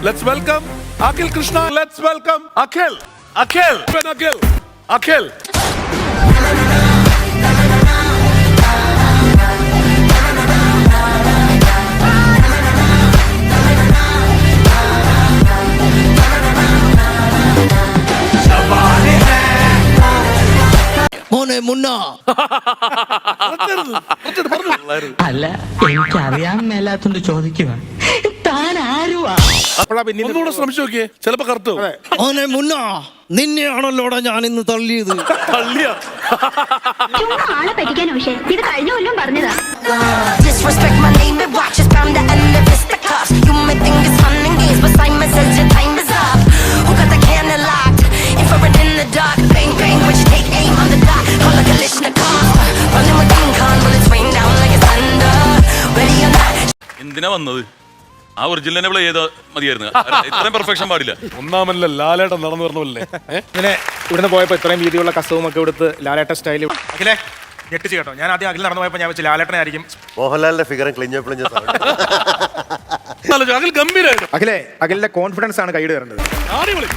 Let's welcome Akhil Krishna. Let's welcome Akhil. Akhil Akhil Akhil മോനെ മുന്ന. അല്ല, എനിക്കറിയാൻ മേലാത്തോണ്ട് ചോദിക്കുക, താൻ ആരുവാ? ഒന്നുകൂടെ ശ്രമിച്ചു നോക്കിയേ, ചിലപ്പോ കറക്റ്റ്. മോനെ മുന്ന, നിന്നെയാണല്ലോടാ ഞാൻ ഇന്ന് തള്ളിയത്. തള്ളിയ ആളെ പറ്റിക്കാൻ പക്ഷേ ഇത് കഴിഞ്ഞ കൊല്ലം പറഞ്ഞതാ. Disrespect my name, it watches bound to end the fisticuffs. You may think it's fun and games, but Simon says your time is up. Who got the candle locked? Infrared in the dark, bang bang, when you take aim on the dot. Call like a Kalishnikov, running with King Kong, bullets rain down like it's thunder. Ready or not? എന്തിനാ വന്നത്? ആ original play ചെയ്ത മതിയായിരുന്നു. ഇത്രയും perfection പാടില്ല. ഒന്നാമല്ല ലാലേട്ടൻ നടന്നു പറഞ്ഞല്ലേ. ഇങ്ങനെ ഇവിടുന്ന് പോയപ്പോ ഇത്രയും വീതിയുള്ള കസവും ഒക്കെ എടുത്ത് ലാലേട്ട സ്റ്റൈല്. അഖിലേ ഞെട്ടിച്ച് കേട്ടോ. ഞാൻ ആദ്യം അഖിൽ നടന്നു പോയപ്പോ ഞാൻ വെച്ച് ലാലേട്ടനെ ആയിരിക്കും. മോഹൻലാലിന്റെ ഫിഗർ ക്ലിഞ്ഞ അഖിൽ ഗംഭീരായിരുന്നു. അഖിലേ, അഖിലിന്റെ കോൺഫിഡൻസ് ആണ് കൈയ്യിൽ വരേണ്ടത്. അടിപൊളി,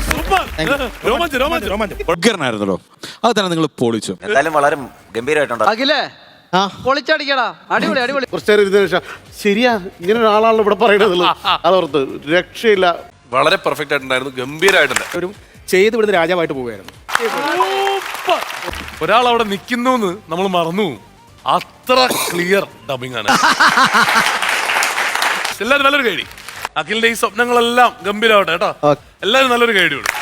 സൂപ്പർ, രോമാഞ്ചം രോമാഞ്ചം രോമാഞ്ചം. ഉഗ്രനായിരുന്നല്ലോ, അത് തന്നെ നിങ്ങൾ പൊളിച്ചു. എന്തായാലും വളരെ ഗംഭീരമായിട്ടുണ്ട്. അഖിലേ പൊളിച്ചടിക്കടാ, അടിപൊളി അടിപൊളി. ശരിയാ, ഇങ്ങനെ ഒരാളാണല്ലോ ഇവിടെ പറയണതല്ലോ. അതോർത്ത് രക്ഷയില്ല. വളരെ പെർഫെക്റ്റ് ആയിട്ടുണ്ടായിരുന്നു, ഗംഭീരമായിട്ടുണ്ട്. ഒരു ചെയ്ത് വിടുന്ന രാജാവായിട്ട് പോവുകയായിരുന്നു. ഒരാൾ അവിടെ നിൽക്കുന്നു നമ്മൾ മറന്നു. അത്ര ക്ലിയർ ഡബിംഗ് ആണ്. എല്ലാരും നല്ലൊരു കൈഡി. അഖിലിന്റെ ഈ സ്വപ്നങ്ങളെല്ലാം ഗംഭീരമാവട്ടെ കേട്ടോ. എല്ലാരും നല്ലൊരു കൈഡി കൊടുക്കും.